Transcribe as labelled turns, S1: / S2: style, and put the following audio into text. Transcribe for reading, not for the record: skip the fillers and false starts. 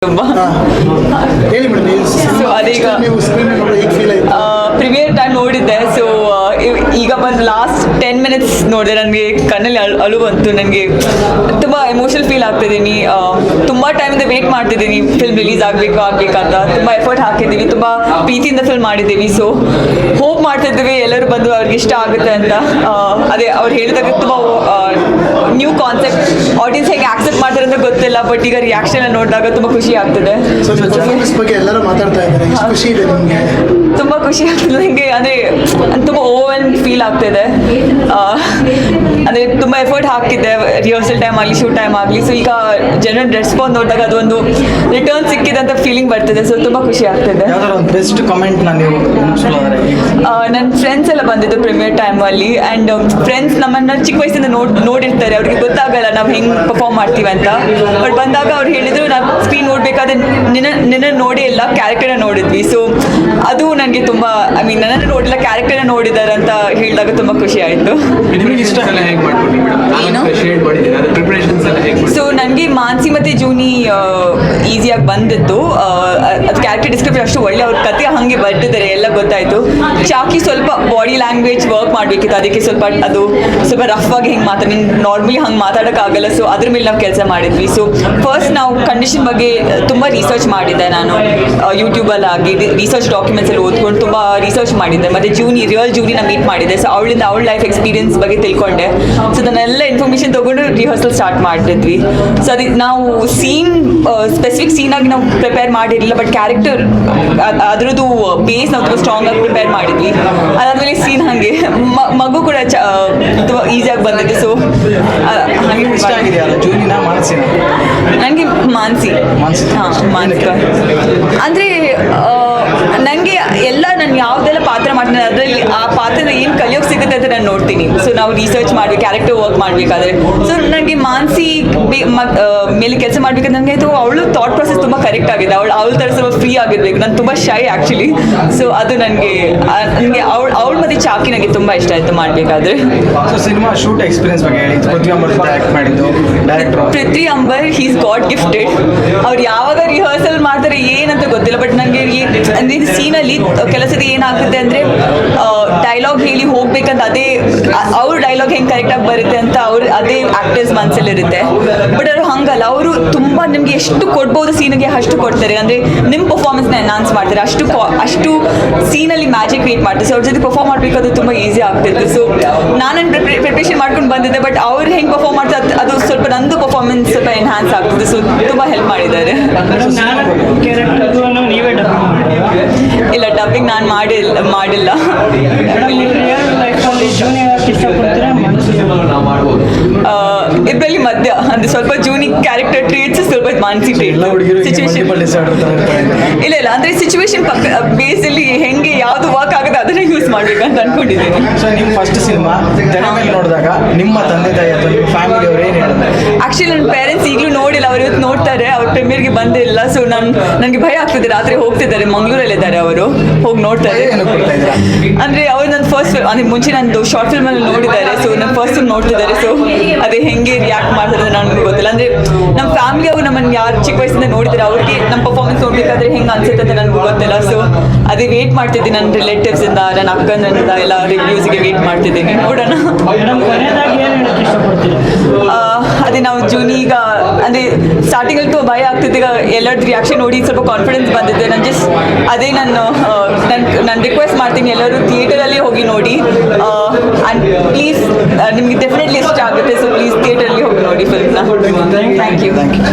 S1: ತುಂಬಾ
S2: ಹೇಳಿ madam,
S1: so ಅದೀಗ
S2: ನೀವು ಸ್ಕ್ರೀನ್ ನೋಡಿ ಹೇಗೆ ಫೀಲ್ ಆಯ್ತು?
S1: ಪ್ರೀಮಿಯರ್ ಟೈಮ್ ನೋಡಿದ್ದೆ. ಸೊ ಈಗ ಬಂದು ಲಾಸ್ಟ್ 10 minutes ನೋಡಿದೆ, ನನಗೆ ಕಣ್ಣಲ್ಲಿ ಅಳು ಬಂತು. ನನಗೆ ತುಂಬ ಎಮೋಷನಲ್ ಫೀಲ್ ಆಗ್ತಿದ್ದೀನಿ. ತುಂಬ ಟೈಮಿಂದ ವೇಟ್ ಮಾಡ್ತಿದ್ದೀನಿ ಫಿಲ್ಮ್ ರಿಲೀಸ್ ಆಗ್ಬೇಕಂತ. ತುಂಬ ಎಫರ್ಟ್ ಹಾಕಿದ್ದೀವಿ, ತುಂಬ ಪ್ರೀತಿಯಿಂದ ಫಿಲ್ಮ್ ಮಾಡಿದ್ದೀವಿ. ಸೊ ಹೋಪ್ ಮಾಡ್ತಿದ್ದೀವಿ ಎಲ್ಲರೂ ಬಂದು ಅವ್ರಿಗೆ ಇಷ್ಟ ಆಗುತ್ತೆ ಅಂತ. ಅದೇ ಅವ್ರು ಹೇಳಿದಾಗ ತುಂಬ ನ್ಯೂ ಕಾನ್ಸೆಪ್ಟ್, ಆಡಿಯನ್ಸ್ ಹೇಗೆ ಆಕ್ಸೆಪ್ಟ್ ಮಾಡ್ತಾರೆ ಅಂತ ಗೊತ್ತಿಲ್ಲ, ಬಟ್ ಈಗ ರಿಯಾಕ್ಷನ್ ನೋಡಿದಾಗ ತುಂಬ ಖುಷಿ ಆಗ್ತಿದೆ.
S2: ಸೊ ಪರ್ಫಾರ್ಮೆನ್ಸ್ ಬಗ್ಗೆ ಎಲ್ಲರೂ ಮಾತಾಡ್ತಾ ಇದ್ದಾರೆ, ಎಷ್ಟು ಖುಷಿ ಇದೆ ನಿಮಗೆ?
S1: ತುಂಬ ಖುಷಿ ಆಗ್ತದೆ ನನಗೆ. ಅಂದರೆ ತುಂಬ ಓವರ್ವೆಲ್ಮ್ ಫೀಲ್ ಆಗ್ತಿದೆ. ಅಂದರೆ ತುಂಬ ಎಫರ್ಟ್ ಹಾಕಿದ್ದೆ, ರಿಹರ್ಸಲ್ ಟೈಮ್ ಆಗಲಿ, ಶೂಟ್ ಟೈಮ್ ಆಗಲಿ. ಸೊ ಈಗ ಜನರ ರೆಸ್ಪಾನ್ಸ್ ನೋಡಿದಾಗ ಅದೊಂದು ರಿಟರ್ನ್ ಸಿಕ್ಕಿದೆ ಅಂತ ಫೀಲಿಂಗ್ ಬರ್ತಿದೆ. ಸೊ ತುಂಬ ಖುಷಿ ಆಗ್ತಿದೆ.
S3: ಒಂದು ಬೆಸ್ಟ್ ಕಮೆಂಟ್ನ ನೀವು
S1: ನನ್ನ ಫ್ರೆಂಡ್ಸ್ ಎಲ್ಲ ಬಂದಿದ್ದು ಪ್ರೀಮಿಯರ್ ಟೈಮಲ್ಲಿ. ಆ್ಯಂಡ್ ಫ್ರೆಂಡ್ಸ್ ನಮ್ಮನ್ನು ಚಿಕ್ಕ ವಯಸ್ಸಿಂದ ನೋಡಿರ್ತಾರೆ, ಅವ್ರಿಗೆ ಗೊತ್ತಾಗಲ್ಲ ನಾವು ಹೆಂಗೆ ಪರ್ಫಾರ್ಮ್ ಮಾಡ್ತೀವಿ ಅಂತ. ಬಟ್ ಬಂದಾಗ ಅವ್ರು ಹೇಳಿದ್ರು, ನಾವು ಸ್ಕ್ರೀನ್ ನೋಡಬೇಕಾದ್ರೆ ನಿನ್ನ ನೋಡಿ ಎಲ್ಲ ಕ್ಯಾರೆಕ್ಟರ್ನ ನೋಡಿದ್ವಿ. ಸೊ ಅದು ನನಗೆ ತುಂಬ, ಐ ಮೀನ್ ನನ್ನನ್ನು ನೋಡಿಲ್ಲ ಕ್ಯಾರೆಕ್ಟರ್ನ ನೋಡಿದ್ದಾರೆ ಅಂತ ಹೇಳಿದಾಗ ತುಂಬ ಖುಷಿ ಆಯಿತು. ಸೊ ನನಗೆ ಮಾನ್ಸಿ ಮತ್ತು ಜೂನಿ ಈಸಿಯಾಗಿ ಬಂದಿತ್ತು. ಅದು ಕ್ಯಾರೆಕ್ಟರ್ ಡಿಸ್ಕ್ರಿಪ್ಷನ್ ಅಷ್ಟು ಒಳ್ಳೆ, ಅವ್ರ ಕತೆ ಹಾಗೆ ಬರ್ತಿದ್ದಾರೆ ಎಲ್ಲ ಗೊತ್ತಾಯಿತು. ಚಾಕಿ ಸ್ವಲ್ಪ ಬಾಡಿ ಲ್ಯಾಂಗ್ವೇಜ್ ವರ್ಕ್ ಮಾಡಬೇಕಿತ್ತು, ಅದಕ್ಕೆ ಸ್ವಲ್ಪ ರಫ್ ಆಗಿ ಹಿಂಗೆ ನಾರ್ಮಲಿ ಹಂಗೆ ಮಾತಾಡೋಕ್ಕಾಗಲ್ಲ. ಸೊ ಅದ್ರ ಮೇಲೆ ನಾವು ಕೆಲಸ ಮಾಡಿದ್ವಿ. ಸೊ ಫಸ್ಟ್ ನಾವು ಕಂಡೀಷನ್ ಬಗ್ಗೆ ತುಂಬ ರಿಸರ್ಚ್ ಮಾಡಿದ್ದೆ ನಾನು, ಯೂಟ್ಯೂಬಲ್ಲಿ ಆಗಿ ರಿಸರ್ಚ್ ಡಾಕ್ಯುಮೆಂಟ್ಸ್ ಎಲ್ಲ ಓದ್ಕೊಂಡು ತುಂಬ ರಿಸರ್ಚ್ ಮಾಡಿದ್ದೆ. ಮತ್ತು ರಿಯಲ್ ಜೂನಿನ ಮೀಟ್ ಮಾಡಿದ್ದೆ. ಸೊ ಅವಳ ಲೈಫ್ ಎಕ್ಸ್ಪೀರಿಯನ್ಸ್ ಬಗ್ಗೆ ತಿಳ್ಕೊಂಡೆ. ಸೊ ಅದನ್ನೆಲ್ಲ ಇನ್ಫಾರ್ಮೇಷನ್ ತೊಗೊಂಡು ರಿಹರ್ಸಲ್ ಸ್ಟಾರ್ಟ್ ಮಾಡಿದ್ವಿ. ಸೊ ಅದಕ್ಕೆ ನಾವು ಸ್ಪೆಸಿಫಿಕ್ ಸೀನಾಗಿ ನಾವು ಪ್ರಿಪೇರ್ ಮಾಡಿರಲಿಲ್ಲ, ಬಟ್ ಕ್ಯಾರೆಕ್ಟರ್ ಅದರದ್ದು ಬೇಸ್ ನಾವು ತುಂಬ ಸ್ಟ್ರಾಂಗ್ ಆಗಿ ಪ್ರಿಪೇರ್ ಮಾಡಿದ್ವಿ. ಅದಾದಮೇಲೆ ಸೀನ್ ಹಾಗೆ ಮಗು ಕೂಡ ತುಂಬ ಈಸಿಯಾಗಿ ಬಂದಿದೆ. ಸೊ ಹಾಗೆ
S3: ಇಷ್ಟ ಆಗಿದೆಯಾ ಜೂನಿನ ಮಾನಸಿನ?
S1: ನನಗೆ ಮಾನಸಿ. ಹಾಂ, ಮಾನಸಿಕ ಅಂದರೆ ನನಗೆ ಎಲ್ಲ ನಾನು ಯಾವುದೆಲ್ಲ ಪಾತ್ರ ಮಾಡ್ತೀನಿ ಅದರಲ್ಲಿ ಆ ಪಾತ್ರನ ಏನು ಕಲಿಯೋಕೆ ಸಿಗುತ್ತೆ ಅಂತ ನಾನು ನೋಡ್ತೀನಿ. ಸೊ ನಾವು ರಿಸರ್ಚ್ ಮಾಡಬೇಕು, ಕ್ಯಾರೆಕ್ಟರ್ ವರ್ಕ್ ಮಾಡಬೇಕಾದ್ರೆ. ಸೊ ನನಗೆ ಮಾನಸಿ ಮೇಲೆ ಕೆಲಸ ಮಾಡಬೇಕಂತ ನನಗೆ ಇದು ಅವಳು ಥಾಟ್ ಪ್ರೊಸೆಸ್ ತುಂಬ ಕರೆಕ್ಟ್ ಆಗಿದೆ. ಅವಳ ಥರ ಸ್ವಲ್ಪ ಫ್ರೀ ಆಗಿರ್ಬೇಕು. ನಾನು ತುಂಬ ಶೈ ಆ್ಯಕ್ಚುಲಿ. ಸೊ ಅದು ನನಗೆ ಅವಳು ಮತ್ತು ಚಾಕಿ ನನಗೆ ತುಂಬ ಇಷ್ಟ ಆಯಿತು ಮಾಡಬೇಕಾದ್ರೆ.
S3: ಸೊ ಸಿನಿಮಾ ಶೂಟ್ ಎಕ್ಸ್ಪೀರಿಯನ್ಸ್ ಬಗ್ಗೆ ಹೇಳಿ. ಪೃಥ್ವಿ ಅಂಬರ್ ಆ್ಯಕ್ಟ್ ಮಾಡಿದ್ದು ಡೈರೆಕ್ಟರ್
S1: ಪೃಥ್ವಿ ಅಂಬರ್, ಹೀಸ್ ಗಾಡ್ ಗಿಫ್ಟೆಡ್. ಅವ್ರು ಯಾವಾಗ ರಿಹರ್ಸಲ್ ಮಾಡ್ತಾರೆ ಏನಂತ ಗೊತ್ತಿಲ್ಲ, ಬಟ್ ನನಗೆ ಅಂದರೆ ಸೀನಲ್ಲಿ ಕೆಲಸದ ಏನಾಗುತ್ತೆ ಅಂದರೆ ಡೈಲಾಗ್ ಹೇಳಿ ಹೋಗ್ಬೇಕಂತ ಅದೇ ಅವ್ರ ಡೈಲಾಗ್ ಹೆಂಗೆ ಕರೆಕ್ಟಾಗಿ ಬರುತ್ತೆ ಅಂತ ಅದೇ ಆ್ಯಕ್ಟರ್ಸ್ ಮನಸ್ಸಲ್ಲಿರುತ್ತೆ. ಬಟ್ ಅವರು ಹಂಗಲ್ಲ, ಅವರು ತುಂಬ ನಿಮಗೆ ಎಷ್ಟು ಕೊಡ್ಬೋದು ಸೀನಿಗೆ ಅಷ್ಟು ಕೊಡ್ತಾರೆ. ಅಂದರೆ ನಿಮ್ಮ ಪರ್ಫಾರ್ಮೆನ್ಸ್ನ ಎನ್ಹಾನ್ಸ್ ಮಾಡ್ತಾರೆ, ಅಷ್ಟು ಸೀನಲ್ಲಿ ಮ್ಯಾಜಿಕ್ ಕ್ರಿಯೇಟ್ ಮಾಡ್ತಾರೆ. ಸೊ ಅವ್ರ ಜೊತೆ ಪರ್ಫಾರ್ಮ್ ಮಾಡಬೇಕಾದ್ರೆ ತುಂಬ ಈಸಿ ಆಗ್ತಿತ್ತು. ಸೊ ನಾನು ಪ್ರಿಪ್ರೇಷನ್ ಮಾಡ್ಕೊಂಡು ಬಂದಿದ್ದೆ, ಬಟ್ ಅವ್ರು ಹೆಂಗೆ ಪರ್ಫಾರ್ಮ್ ಮಾಡ್ತಾರೆ ಅದು ಸ್ವಲ್ಪ ನಂದು ಪರ್ಫಾರ್ಮೆನ್ಸ್ ಸ್ವಲ್ಪ ಎನ್ಹಾನ್ಸ್ ಆಗ್ತದೆ. ಸೊ ತುಂಬ ಹೆಲ್ಪ್ ಮಾಡಿದ್ದಾರೆ. ಇಲ್ಲ, ಡಬ್ಬಿಂಗ್ ನಾನು ಮಾಡಿಲ್ಲ. ಇಬ್ಬರಲ್ಲಿ ಮಧ್ಯ ಅಂದ್ರೆ ಸ್ವಲ್ಪ ಜೂನಿ ಕ್ಯಾರೆಕ್ಟರ್ ಟ್ರೀಟ್ಸ್, ಸ್ವಲ್ಪ ಮಾನಸಿ ಟ್ರೀಟ್ ಸಿಚುವೇಶನ್. ಇಲ್ಲ ಅಂದ್ರೆ ಸಿಚುವೇಶನ್ ಬೇಸಲ್ಲಿ ಹೆಂಗೆ ಯಾವ್ದು ವರ್ಕ್ ಆಗುತ್ತೆ ಅದನ್ನ ಯೂಸ್ ಮಾಡ್ಬೇಕಂತ ಅನ್ಕೊಂಡಿದ್ದೀನಿ.
S3: ಸೊ ನಿಮ್ಮ ಫಸ್ಟ್ ಸಿನಿಮಾ ನೋಡಿದಾಗ ನಿಮ್ಮ ತಂದೆ ತಾಯಿ ಅಥವಾ ನಿಮ್ಮ ಫ್ಯಾಮಿಲಿ ಅವರು ಏನು ಹೇಳಿದ್ರು?
S1: ಆಕ್ಚುಲಿ ನನ್ನ ಪೇರೆಂಟ್ಸ್ ಈಗಲೂ ನೋಡಿಲ್ಲ, ಅವ್ರು ಇವತ್ತು ನೋಡ್ತಾರೆ. ಅವ್ರ ಪ್ರೀಮಿಯರ್ಗೆ ಬಂದಿಲ್ಲ. ಸೊ ನನಗೆ ಭಯ ಆಗ್ತಿದೆ. ರಾತ್ರಿ ಹೋಗ್ತಿದ್ದಾರೆ, ಮಂಗಳೂರಲ್ಲಿದ್ದಾರೆ ಅವರು, ಹೋಗಿ ನೋಡ್ತಾರೆ. ಅಂದ್ರೆ ಅವ್ರು ನನ್ನ ಫಸ್ಟ್ ಅಂದ್ರೆ ಮುಂಚೆ ನಂದು ಶಾರ್ಟ್ ಫಿಲ್ಮ್ ಅಲ್ಲಿ ನೋಡಿದ್ದಾರೆ. ಸೊ ನನ್ನ ಫಸ್ಟ್ ಫಿಲ್ಮ್ ನೋಡ್ತಿದ್ದಾರೆ. ಸೊ ಅದೇ ಹೆಂಗೆ ರಿಯಾಕ್ಟ್ ಮಾಡ್ತಾರೆ ನನಗೆ ಗೊತ್ತಿಲ್ಲ. ಅಂದ್ರೆ ನಮ್ಮ ಫ್ಯಾಮಿಲಿ ಅವರು ನಮ್ಮನ್ನು ಯಾರು ಚಿಕ್ಕ ವಯಸ್ಸಿಂದ ನೋಡಿದ್ದಾರೆ, ಅವ್ರಿಗೆ ನಮ್ಮ ಪರ್ಫಾರ್ಮೆನ್ಸ್ ನೋಡ್ಬೇಕಾದ್ರೆ ಹೆಂಗೆ ಅನ್ಸುತ್ತೆ ಅಂತ ನನಗೆ ಗೊತ್ತಿಲ್ಲ. ಸೊ ಅದೇ ವೇಟ್ ಮಾಡ್ತಿದ್ದೀನಿ, ನನ್ನ ರಿಲೇಟಿವ್ಸ್ ಇಂದ, ನನ್ನ ಅಕ್ಕನಿಂದ ಎಲ್ಲ ರಿವ್ಯೂಸ್ಗೆ ವೇಟ್ ಮಾಡ್ತಿದ್ದೀನಿ. ನೋಡೋಣ. ಅದೇ ನಾವು ಜೂನಿ ಈಗ ಅಂದರೆ ಸ್ಟಾರ್ಟಿಂಗಲ್ಲಿ ತುಂಬ ಭಯ ಆಗ್ತಿತ್ತು. ಈಗ ಎಲ್ಲರದ್ದು ರಿಯಾಕ್ಷನ್ ನೋಡಿ ಸ್ವಲ್ಪ ಕಾನ್ಫಿಡೆನ್ಸ್ ಬಂದಿದೆ. ನಾನು ಜಸ್ಟ್ ಅದೇ ನಾನು ರಿಕ್ವೆಸ್ಟ್ ಮಾಡ್ತೀನಿ, ಎಲ್ಲರೂ ಥಿಯೇಟರಲ್ಲಿ ಹೋಗಿ ನೋಡಿ. ಆ್ಯಂಡ್ ಪ್ಲೀಸ್ ನಿಮಗೆ ಡೆಫಿನೆಟ್ಲಿ ಇಷ್ಟ ಆಗುತ್ತೆ. ಸೊ ಪ್ಲೀಸ್ ಥಿಯೇಟರಲ್ಲಿ ಹೋಗಿ ನೋಡಿ ಫಿಲ್ಮ್ನ. Thank you.